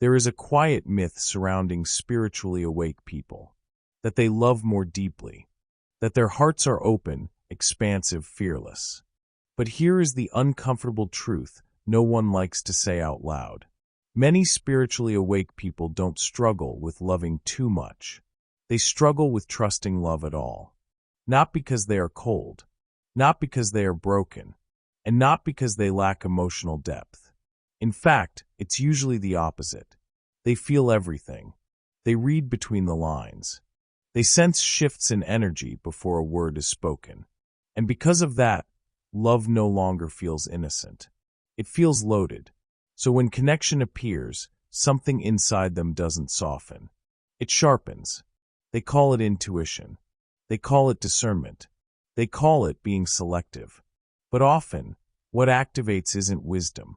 There is a quiet myth surrounding spiritually awake people, that they love more deeply, that their hearts are open, expansive, fearless. But here is the uncomfortable truth no one likes to say out loud. Many spiritually awake people don't struggle with loving too much. They struggle with trusting love at all. Not because they are cold, not because they are broken, and not because they lack emotional depth. In fact, it's usually the opposite. They feel everything. They read between the lines. They sense shifts in energy before a word is spoken. And because of that, love no longer feels innocent. It feels loaded. So when connection appears, something inside them doesn't soften. It sharpens. They call it intuition. They call it discernment. They call it being selective. But often, what activates isn't wisdom.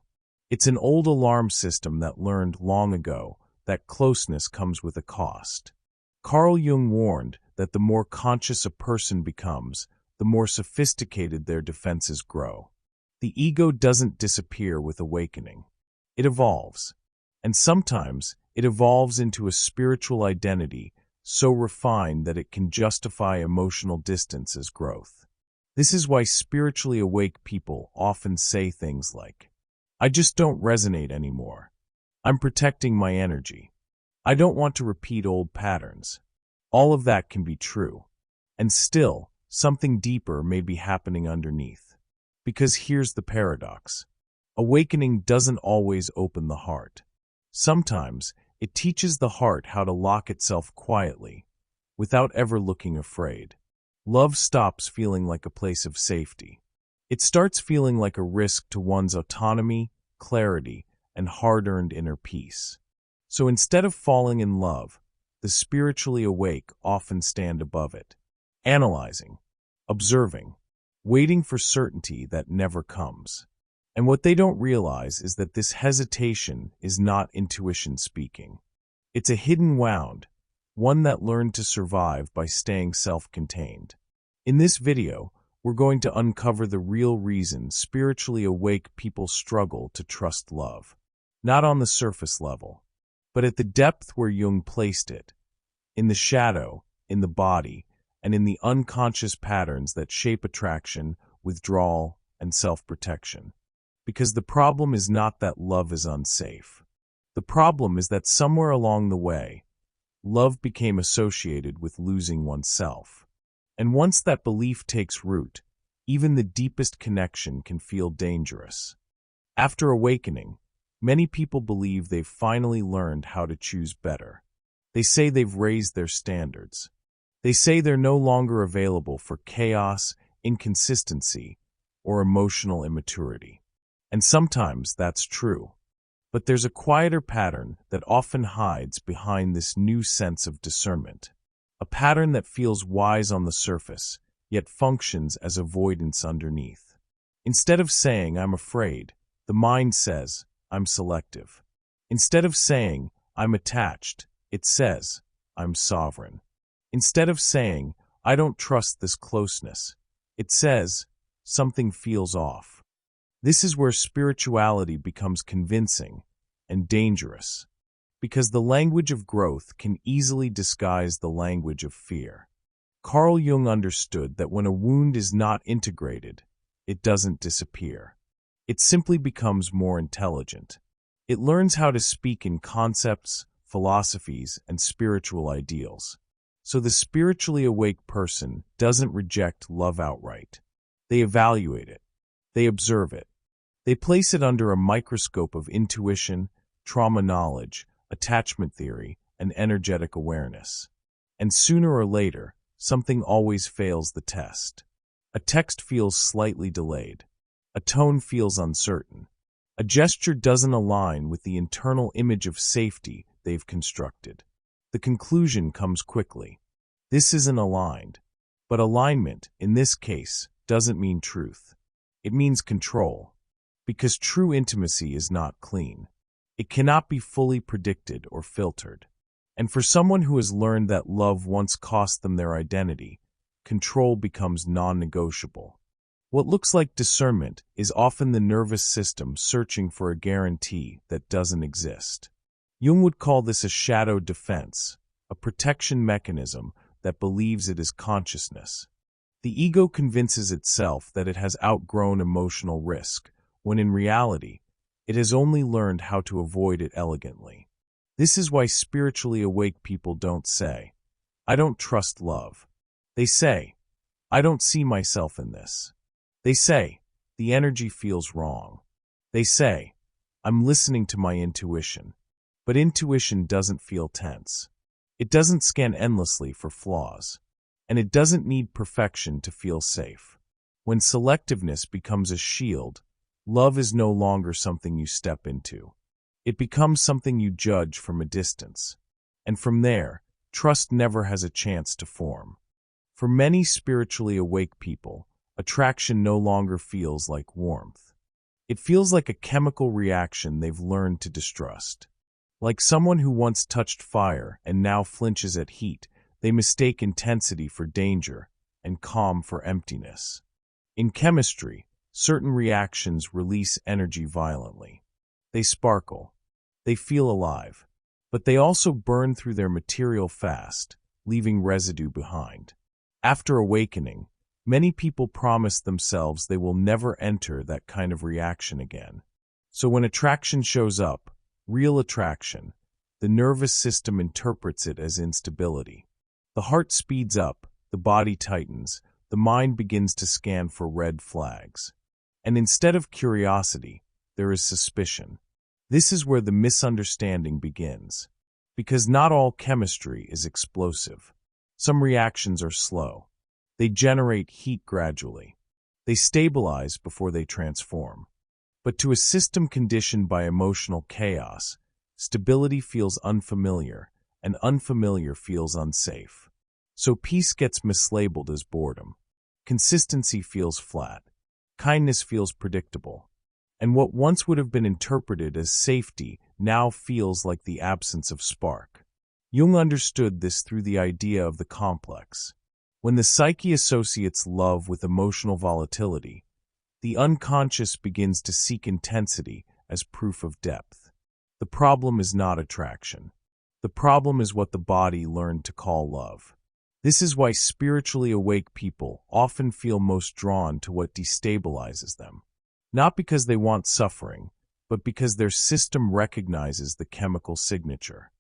It's an old alarm system that learned long ago that closeness comes with a cost. Carl Jung warned that the more conscious a person becomes, the more sophisticated their defenses grow. The ego doesn't disappear with awakening. It evolves. And sometimes it evolves into a spiritual identity so refined that it can justify emotional distance as growth. This is why spiritually awake people often say things like, "I just don't resonate anymore. I'm protecting my energy. I don't want to repeat old patterns." All of that can be true. And still, something deeper may be happening underneath. Because here's the paradox. Awakening doesn't always open the heart. Sometimes, it teaches the heart how to lock itself quietly, without ever looking afraid. Love stops feeling like a place of safety. It starts feeling like a risk to one's autonomy, clarity, and hard-earned inner peace. So instead of falling in love, the spiritually awake often stand above it, analyzing, observing, waiting for certainty that never comes. And what they don't realize is that this hesitation is not intuition speaking. It's a hidden wound, one that learned to survive by staying self-contained. In this video, we're going to uncover the real reason spiritually awake people struggle to trust love. Not on the surface level, but at the depth where Jung placed it, in the shadow, in the body, and in the unconscious patterns that shape attraction, withdrawal, and self-protection. Because the problem is not that love is unsafe. The problem is that somewhere along the way, love became associated with losing oneself. And once that belief takes root, even the deepest connection can feel dangerous. After awakening, many people believe they've finally learned how to choose better. They say they've raised their standards. They say they're no longer available for chaos, inconsistency, or emotional immaturity. And sometimes that's true. But there's a quieter pattern that often hides behind this new sense of discernment. A pattern that feels wise on the surface, yet functions as avoidance underneath. Instead of saying, "I'm afraid," the mind says, "I'm selective." Instead of saying, "I'm attached," it says, "I'm sovereign." Instead of saying, "I don't trust this closeness," it says, "Something feels off." This is where spirituality becomes convincing and dangerous, because the language of growth can easily disguise the language of fear. Carl Jung understood that when a wound is not integrated, it doesn't disappear. It simply becomes more intelligent. It learns how to speak in concepts, philosophies, and spiritual ideals. So the spiritually awake person doesn't reject love outright. They evaluate it. They observe it. They place it under a microscope of intuition, trauma knowledge, attachment theory, and energetic awareness. And sooner or later, something always fails the test. A text feels slightly delayed. A tone feels uncertain. A gesture doesn't align with the internal image of safety they've constructed. The conclusion comes quickly. This isn't aligned. But alignment, in this case, doesn't mean truth. It means control. Because true intimacy is not clean. It cannot be fully predicted or filtered. And for someone who has learned that love once cost them their identity, control becomes non-negotiable. What looks like discernment is often the nervous system searching for a guarantee that doesn't exist. Jung would call this a shadow defense, a protection mechanism that believes it is consciousness. The ego convinces itself that it has outgrown emotional risk, when in reality, it has only learned how to avoid it elegantly. This is why spiritually awake people don't say, "I don't trust love." They say, "I don't see myself in this." They say, "The energy feels wrong." They say, "I'm listening to my intuition." But intuition doesn't feel tense. It doesn't scan endlessly for flaws. And it doesn't need perfection to feel safe. When selectiveness becomes a shield, love is no longer something you step into. It becomes something you judge from a distance. And from there, trust never has a chance to form. For many spiritually awake people, attraction no longer feels like warmth. It feels like a chemical reaction they've learned to distrust. Like someone who once touched fire and now flinches at heat, they mistake intensity for danger and calm for emptiness. In chemistry, certain reactions release energy violently. They sparkle. They feel alive. But they also burn through their material fast, leaving residue behind. After awakening, many people promise themselves they will never enter that kind of reaction again. So when attraction shows up, real attraction, the nervous system interprets it as instability. The heart speeds up, the body tightens, the mind begins to scan for red flags. And instead of curiosity, there is suspicion. This is where the misunderstanding begins. Because not all chemistry is explosive. Some reactions are slow. They generate heat gradually. They stabilize before they transform. But to a system conditioned by emotional chaos, stability feels unfamiliar, and unfamiliar feels unsafe. So peace gets mislabeled as boredom. Consistency feels flat. Kindness feels predictable. And what once would have been interpreted as safety now feels like the absence of spark. Jung understood this through the idea of the complex. When the psyche associates love with emotional volatility, the unconscious begins to seek intensity as proof of depth. The problem is not attraction. The problem is what the body learned to call love. This is why spiritually awake people often feel most drawn to what destabilizes them. Not because they want suffering, but because their system recognizes the chemical signature.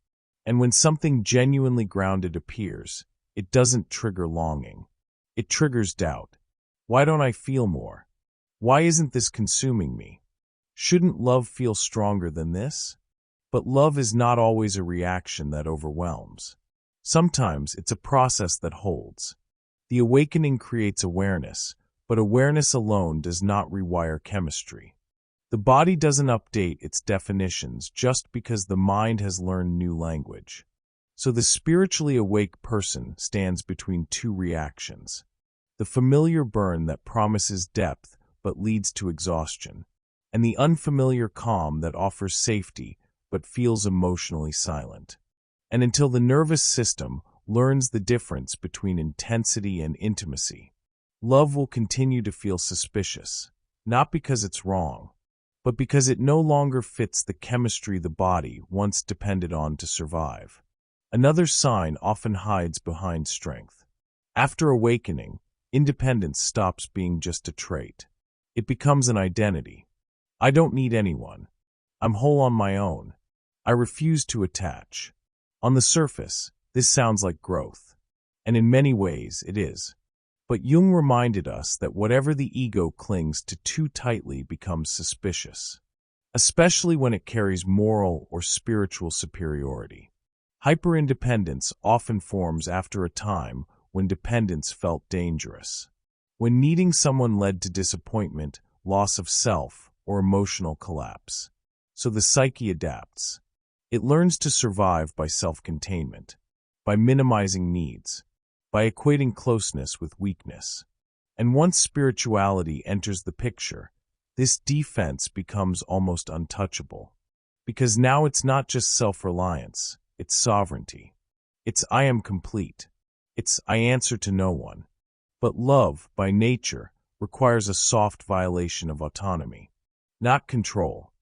And when something genuinely grounded appears, it doesn't trigger longing. It triggers doubt. Why don't I feel more? Why isn't this consuming me? Shouldn't love feel stronger than this? But love is not always a reaction that overwhelms. Sometimes it's a process that holds. The awakening creates awareness, but awareness alone does not rewire chemistry. The body doesn't update its definitions just because the mind has learned new language. So the spiritually awake person stands between two reactions. The familiar burn that promises depth but leads to exhaustion, and the unfamiliar calm that offers safety but feels emotionally silent. And until the nervous system learns the difference between intensity and intimacy, love will continue to feel suspicious, not because it's wrong, but because it no longer fits the chemistry the body once depended on to survive. Another sign often hides behind strength. After awakening, independence stops being just a trait. It becomes an identity. I don't need anyone. I'm whole on my own. I refuse to attach. On the surface, this sounds like growth, and in many ways it is. But Jung reminded us that whatever the ego clings to too tightly becomes suspicious, especially when it carries moral or spiritual superiority. Hyperindependence often forms after a time when dependence felt dangerous, when needing someone led to disappointment, loss of self, or emotional collapse. So the psyche adapts. It learns to survive by self-containment, by minimizing needs, by equating closeness with weakness. And once spirituality enters the picture, this defense becomes almost untouchable. Because now it's not just self-reliance, it's sovereignty. It's I am complete. It's I answer to no one. But love, by nature, requires a soft violation of autonomy. Not control,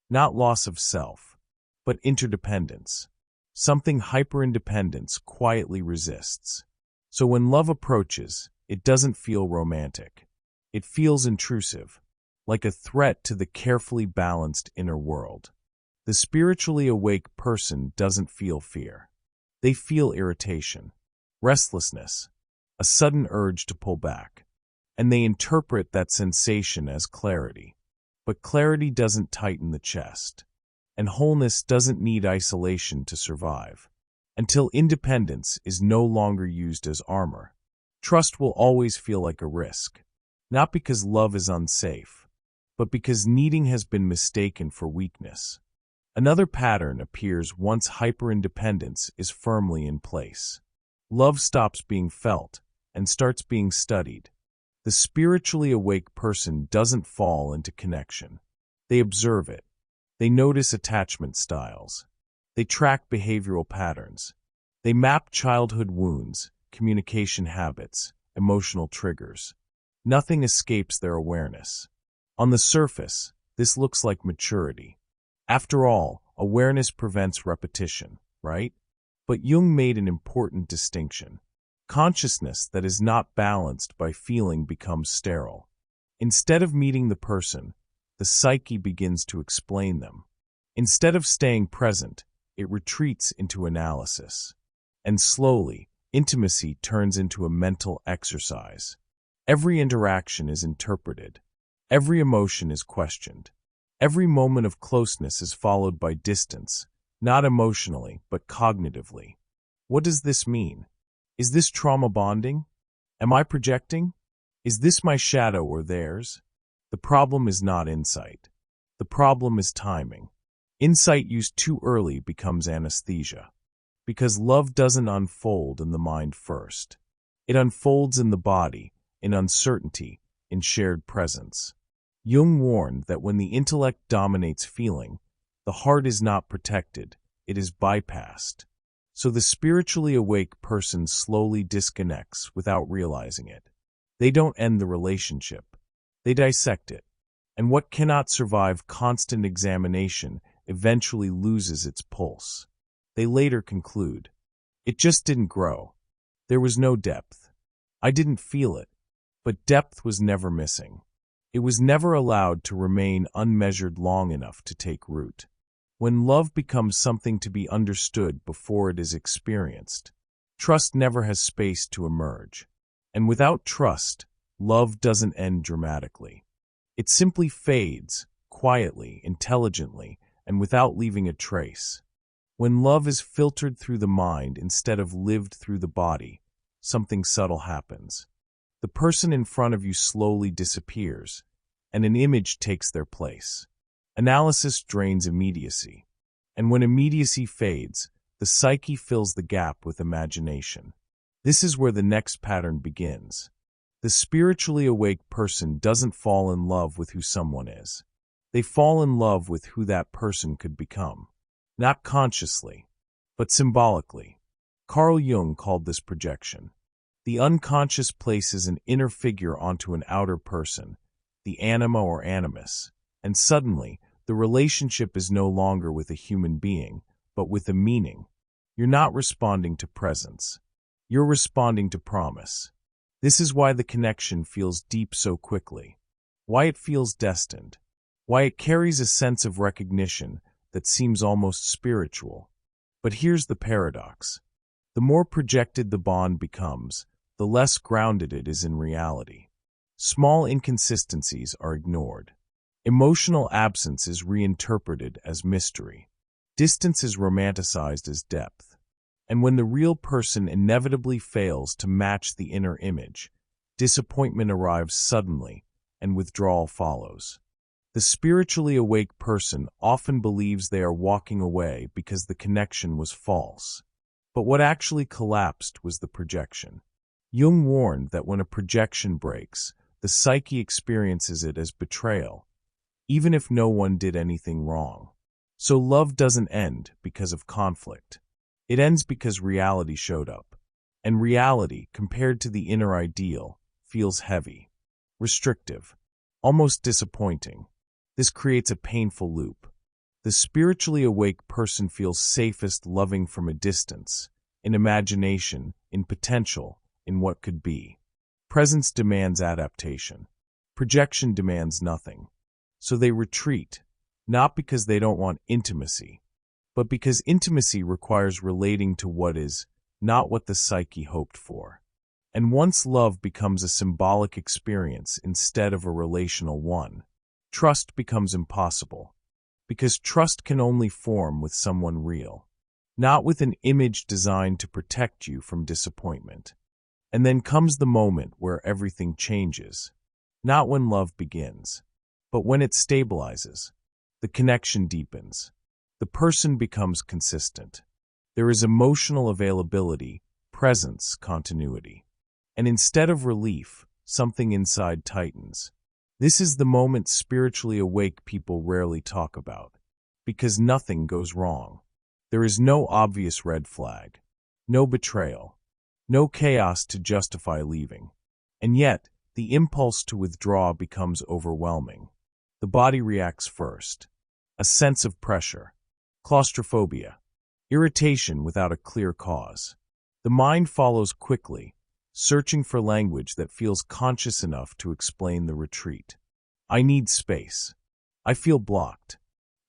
not loss of self, but interdependence. Something hyper-independence quietly resists. So when love approaches, it doesn't feel romantic. It feels intrusive, like a threat to the carefully balanced inner world. The spiritually awake person doesn't feel fear. They feel irritation, restlessness, a sudden urge to pull back. And they interpret that sensation as clarity. But clarity doesn't tighten the chest. And wholeness doesn't need isolation to survive. Until independence is no longer used as armor, trust will always feel like a risk. Not because love is unsafe, but because needing has been mistaken for weakness. Another pattern appears once hyper-independence is firmly in place. Love stops being felt and starts being studied. The spiritually awake person doesn't fall into connection. They observe it. They notice attachment styles. They track behavioral patterns. They map childhood wounds, communication habits, emotional triggers. Nothing escapes their awareness. On the surface, this looks like maturity. After all, awareness prevents repetition, right? But Jung made an important distinction. Consciousness that is not balanced by feeling becomes sterile. Instead of meeting the person, the psyche begins to explain them. Instead of staying present, it retreats into analysis. And slowly, intimacy turns into a mental exercise. Every interaction is interpreted. Every emotion is questioned. Every moment of closeness is followed by distance, not emotionally, but cognitively. What does this mean? Is this trauma bonding? Am I projecting? Is this my shadow or theirs? The problem is not insight. The problem is timing. Insight used too early becomes anesthesia. Because love doesn't unfold in the mind first. It unfolds in the body, in uncertainty, in shared presence. Jung warned that when the intellect dominates feeling, the heart is not protected, it is bypassed. So the spiritually awake person slowly disconnects without realizing it. They don't end the relationship. They dissect it. And what cannot survive constant examination eventually loses its pulse. They later conclude, it just didn't grow. There was no depth. I didn't feel it. But depth was never missing. It was never allowed to remain unmeasured long enough to take root. When love becomes something to be understood before it is experienced, trust never has space to emerge. And without trust, love doesn't end dramatically. It simply fades, quietly, intelligently, and without leaving a trace. When love is filtered through the mind instead of lived through the body, something subtle happens. The person in front of you slowly disappears, and an image takes their place. Analysis drains immediacy. And when immediacy fades, the psyche fills the gap with imagination. This is where the next pattern begins. The spiritually awake person doesn't fall in love with who someone is. They fall in love with who that person could become. Not consciously, but symbolically. Carl Jung called this projection. The unconscious places an inner figure onto an outer person, the anima or animus, and suddenly, the relationship is no longer with a human being, but with a meaning. You're not responding to presence. You're responding to promise. This is why the connection feels deep so quickly, why it feels destined, why it carries a sense of recognition that seems almost spiritual. But here's the paradox. The more projected the bond becomes, the less grounded it is in reality. Small inconsistencies are ignored. Emotional absence is reinterpreted as mystery. Distance is romanticized as depth. And when the real person inevitably fails to match the inner image, disappointment arrives suddenly, and withdrawal follows. The spiritually awake person often believes they are walking away because the connection was false. But what actually collapsed was the projection. Jung warned that when a projection breaks, the psyche experiences it as betrayal, even if no one did anything wrong. So love doesn't end because of conflict. It ends because reality showed up. And reality, compared to the inner ideal, feels heavy, restrictive, almost disappointing. This creates a painful loop. The spiritually awake person feels safest loving from a distance, in imagination, in potential, in what could be. Presence demands adaptation. Projection demands nothing. So they retreat, not because they don't want intimacy, but because intimacy requires relating to what is, not what the psyche hoped for. And once love becomes a symbolic experience instead of a relational one, trust becomes impossible. Because trust can only form with someone real, not with an image designed to protect you from disappointment. And then comes the moment where everything changes, not when love begins, but when it stabilizes. The connection deepens. The person becomes consistent. There is emotional availability, presence, continuity. And instead of relief, something inside tightens. This is the moment spiritually awake people rarely talk about, because nothing goes wrong. There is no obvious red flag, no betrayal, no chaos to justify leaving. And yet, the impulse to withdraw becomes overwhelming. The body reacts first. A sense of pressure, claustrophobia, irritation without a clear cause. The mind follows quickly, searching for language that feels conscious enough to explain the retreat. I need space. I feel blocked.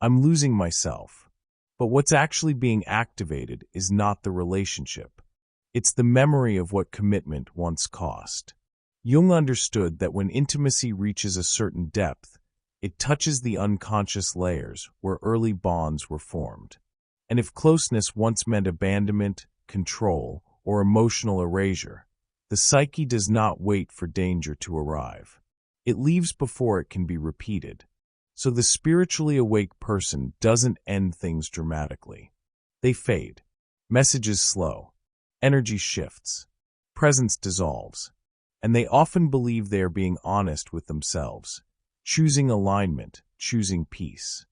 I'm losing myself. But what's actually being activated is not the relationship. It's the memory of what commitment once cost. Jung understood that when intimacy reaches a certain depth, it touches the unconscious layers where early bonds were formed. And if closeness once meant abandonment, control, or emotional erasure, the psyche does not wait for danger to arrive. It leaves before it can be repeated. So the spiritually awake person doesn't end things dramatically. They fade. Messages slow. Energy shifts. Presence dissolves. And they often believe they are being honest with themselves, choosing alignment, choosing peace.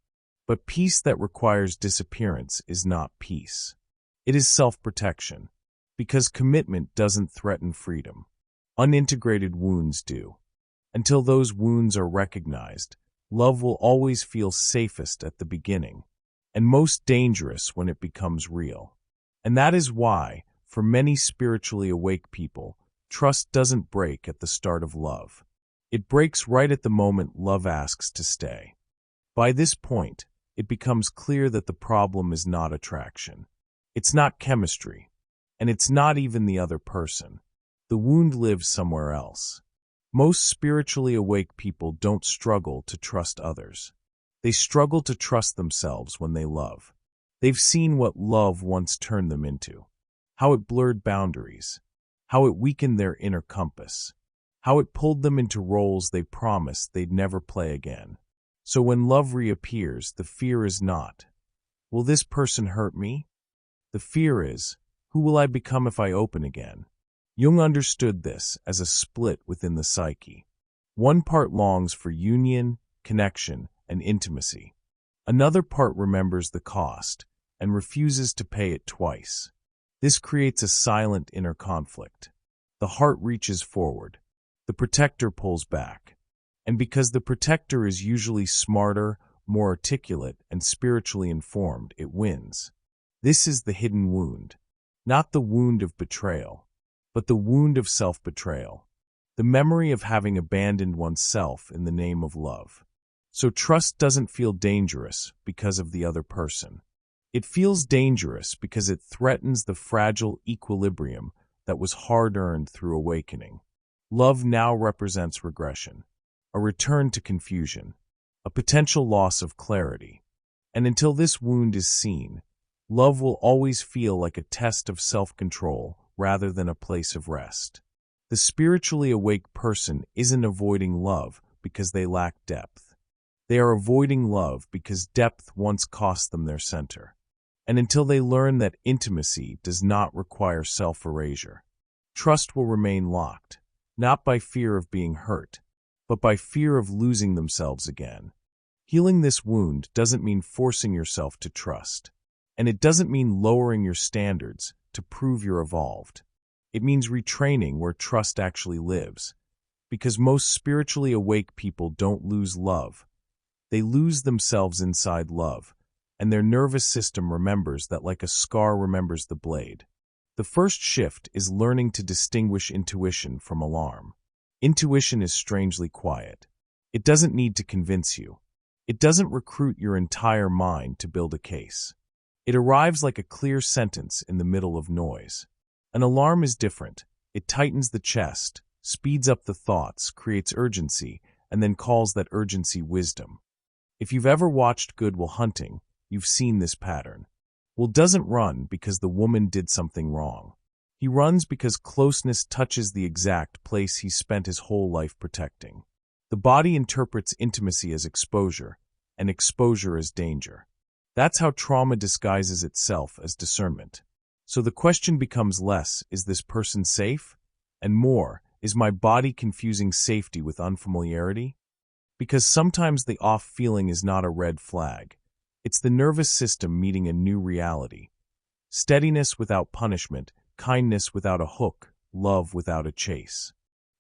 But peace that requires disappearance is not peace. It is self-protection. Because commitment doesn't threaten freedom. Unintegrated wounds do. Until those wounds are recognized, love will always feel safest at the beginning, and most dangerous when it becomes real. And that is why, for many spiritually awake people, trust doesn't break at the start of love. It breaks right at the moment love asks to stay. By this point, it becomes clear that the problem is not attraction. It's not chemistry. And it's not even the other person. The wound lives somewhere else. Most spiritually awake people don't struggle to trust others. They struggle to trust themselves when they love. They've seen what love once turned them into. How it blurred boundaries. How it weakened their inner compass. How it pulled them into roles they promised they'd never play again. So when love reappears, the fear is not, will this person hurt me? The fear is, who will I become if I open again? Jung understood this as a split within the psyche. One part longs for union, connection, and intimacy. Another part remembers the cost and refuses to pay it twice. This creates a silent inner conflict. The heart reaches forward. The protector pulls back. And because the protector is usually smarter, more articulate, and spiritually informed, it wins. This is the hidden wound. Not the wound of betrayal, but the wound of self-betrayal, the memory of having abandoned oneself in the name of love. So trust doesn't feel dangerous because of the other person. It feels dangerous because it threatens the fragile equilibrium that was hard-earned through awakening. Love now represents regression, a return to confusion, a potential loss of clarity. And until this wound is seen, love will always feel like a test of self-control rather than a place of rest. The spiritually awake person isn't avoiding love because they lack depth. They are avoiding love because depth once cost them their center. And until they learn that intimacy does not require self-erasure, trust will remain locked, not by fear of being hurt, but by fear of losing themselves again. Healing this wound doesn't mean forcing yourself to trust. And it doesn't mean lowering your standards to prove you're evolved. It means retraining where trust actually lives. Because most spiritually awake people don't lose love. They lose themselves inside love, and their nervous system remembers that like a scar remembers the blade. The first shift is learning to distinguish intuition from alarm. Intuition is strangely quiet. It doesn't need to convince you. It doesn't recruit your entire mind to build a case. It arrives like a clear sentence in the middle of noise. An alarm is different. It tightens the chest, speeds up the thoughts, creates urgency, and then calls that urgency wisdom. If you've ever watched Good Will Hunting, you've seen this pattern. Will doesn't run because the woman did something wrong. He runs because closeness touches the exact place he spent his whole life protecting. The body interprets intimacy as exposure, and exposure as danger. That's how trauma disguises itself as discernment. So the question becomes less, is this person safe? And more, is my body confusing safety with unfamiliarity? Because sometimes the off feeling is not a red flag. It's the nervous system meeting a new reality. Steadiness without punishment, kindness without a hook, love without a chase.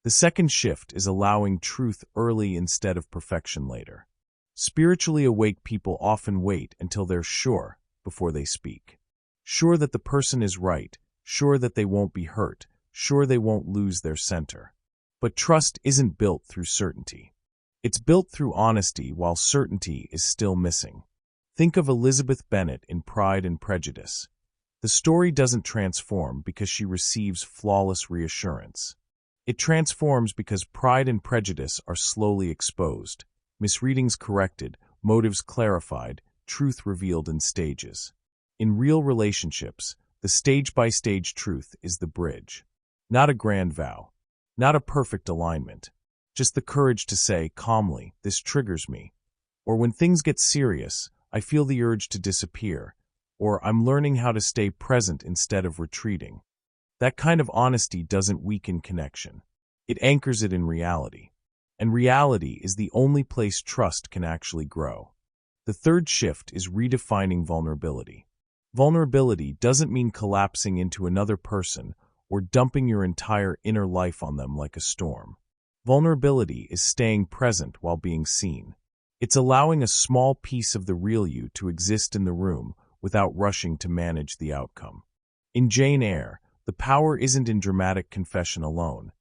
The second shift is allowing truth early instead of perfection later. Spiritually awake people often wait until they're sure before they speak. Sure that the person is right, sure that they won't be hurt, sure they won't lose their center. But trust isn't built through certainty. It's built through honesty while certainty is still missing. Think of Elizabeth Bennet in Pride and Prejudice. The story doesn't transform because she receives flawless reassurance. It transforms because Pride and Prejudice are slowly exposed, misreadings corrected, motives clarified, truth revealed in stages. In real relationships, the stage-by-stage truth is the bridge. Not a grand vow, not a perfect alignment, just the courage to say calmly, this triggers me. Or when things get serious, I feel the urge to disappear. Or I'm learning how to stay present instead of retreating. That kind of honesty doesn't weaken connection. It anchors it in reality. And reality is the only place trust can actually grow. The third shift is redefining vulnerability. Vulnerability doesn't mean collapsing into another person or dumping your entire inner life on them like a storm. Vulnerability is staying present while being seen. It's allowing a small piece of the real you to exist in the room without rushing to manage the outcome. In Jane Eyre, the power isn't in dramatic confession alone.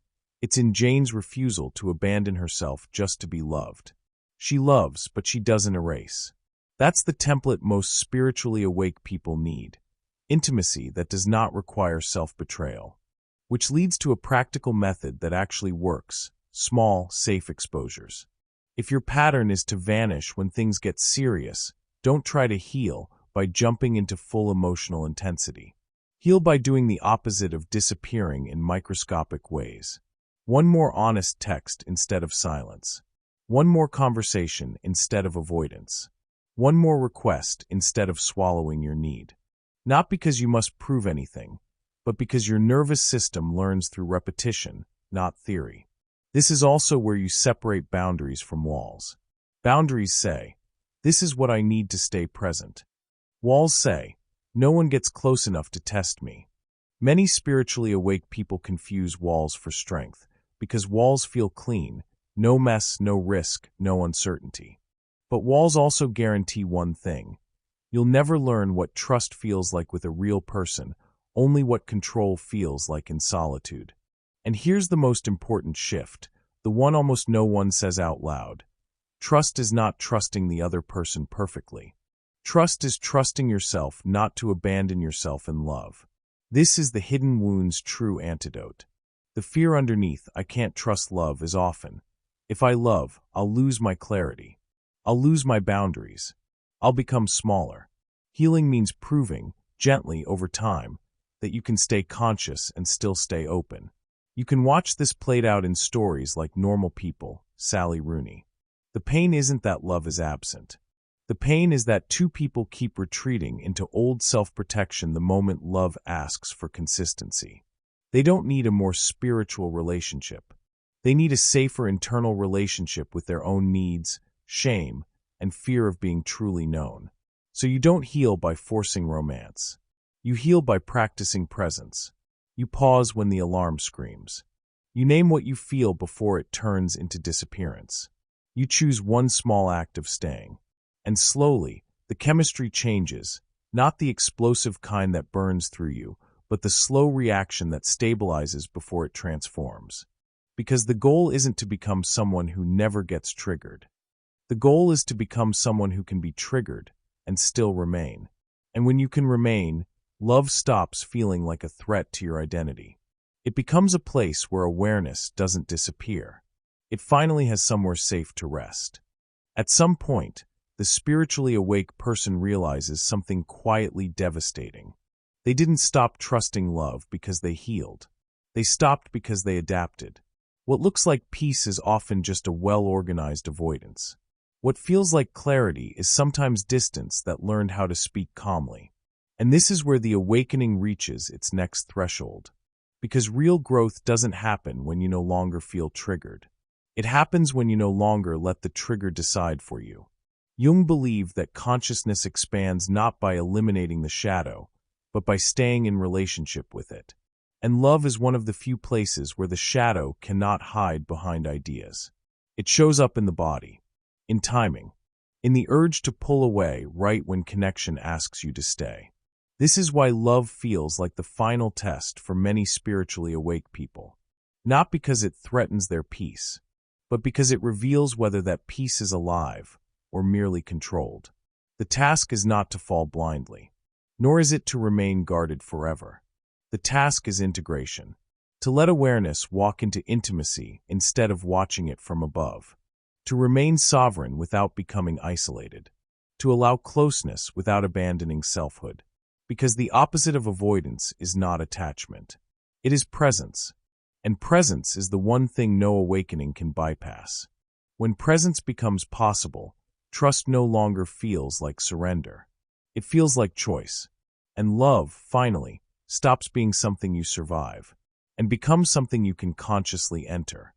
It's in Jane's refusal to abandon herself just to be loved. She loves, but she doesn't erase. That's the template most spiritually awake people need. Intimacy that does not require self-betrayal. Which leads to a practical method that actually works: small, safe exposures. If your pattern is to vanish when things get serious, don't try to heal by jumping into full emotional intensity. Heal by doing the opposite of disappearing in microscopic ways. One more honest text instead of silence. One more conversation instead of avoidance. One more request instead of swallowing your need. Not because you must prove anything, but because your nervous system learns through repetition, not theory. This is also where you separate boundaries from walls. Boundaries say, this is what I need to stay present. Walls say, no one gets close enough to test me. Many spiritually awake people confuse walls for strength, because walls feel clean, no mess, no risk, no uncertainty. But walls also guarantee one thing. You'll never learn what trust feels like with a real person, only what control feels like in solitude. And here's the most important shift, the one almost no one says out loud. Trust is not trusting the other person perfectly. Trust is trusting yourself not to abandon yourself in love. This is the hidden wound's true antidote. The fear underneath, I can't trust love, is often, if I love, I'll lose my clarity. I'll lose my boundaries. I'll become smaller. Healing means proving, gently over time, that you can stay conscious and still stay open. You can watch this played out in stories like Normal People, Sally Rooney. The pain isn't that love is absent. The pain is that two people keep retreating into old self-protection the moment love asks for consistency. They don't need a more spiritual relationship. They need a safer internal relationship with their own needs, shame, and fear of being truly known. So you don't heal by forcing romance. You heal by practicing presence. You pause when the alarm screams. You name what you feel before it turns into disappearance. You choose one small act of staying. And slowly, The chemistry changes, not the explosive kind that burns through you, but the slow reaction that stabilizes before it transforms. Because the goal isn't to become someone who never gets triggered. The goal is to become someone who can be triggered and still remain. And when you can remain, love stops feeling like a threat to your identity. It becomes a place where awareness doesn't disappear. It finally has somewhere safe to rest. At some point, the spiritually awake person realizes something quietly devastating. They didn't stop trusting love because they healed. They stopped because they adapted. What looks like peace is often just a well-organized avoidance. What feels like clarity is sometimes distance that learned how to speak calmly. And this is where the awakening reaches its next threshold. Because real growth doesn't happen when you no longer feel triggered. It happens when you no longer let the trigger decide for you. Jung believed that consciousness expands not by eliminating the shadow, but by staying in relationship with it. And love is one of the few places where the shadow cannot hide behind ideas. It shows up in the body, in timing, in the urge to pull away right when connection asks you to stay. This is why love feels like the final test for many spiritually awake people. Not because it threatens their peace, but because it reveals whether that peace is alive or merely controlled. The task is not to fall blindly, nor is it to remain guarded forever. The task is integration, to let awareness walk into intimacy instead of watching it from above, to remain sovereign without becoming isolated, to allow closeness without abandoning selfhood. Because the opposite of avoidance is not attachment. It is presence. And presence is the one thing no awakening can bypass. When presence becomes possible, trust no longer feels like surrender. It feels like choice. And love, finally, stops being something you survive and becomes something you can consciously enter.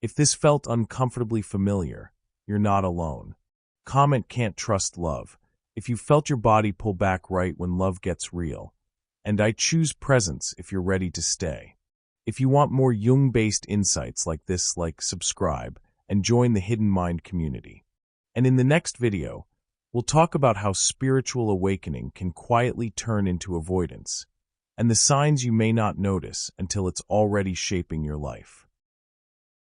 If this felt uncomfortably familiar, you're not alone. Comment "Can't trust love" if you felt your body pull back right when love gets real. And I choose presence if you're ready to stay. If you want more Jung-based insights like this, subscribe, and join the Hidden Mind community. And in the next video, we'll talk about how spiritual awakening can quietly turn into avoidance, and the signs you may not notice until it's already shaping your life.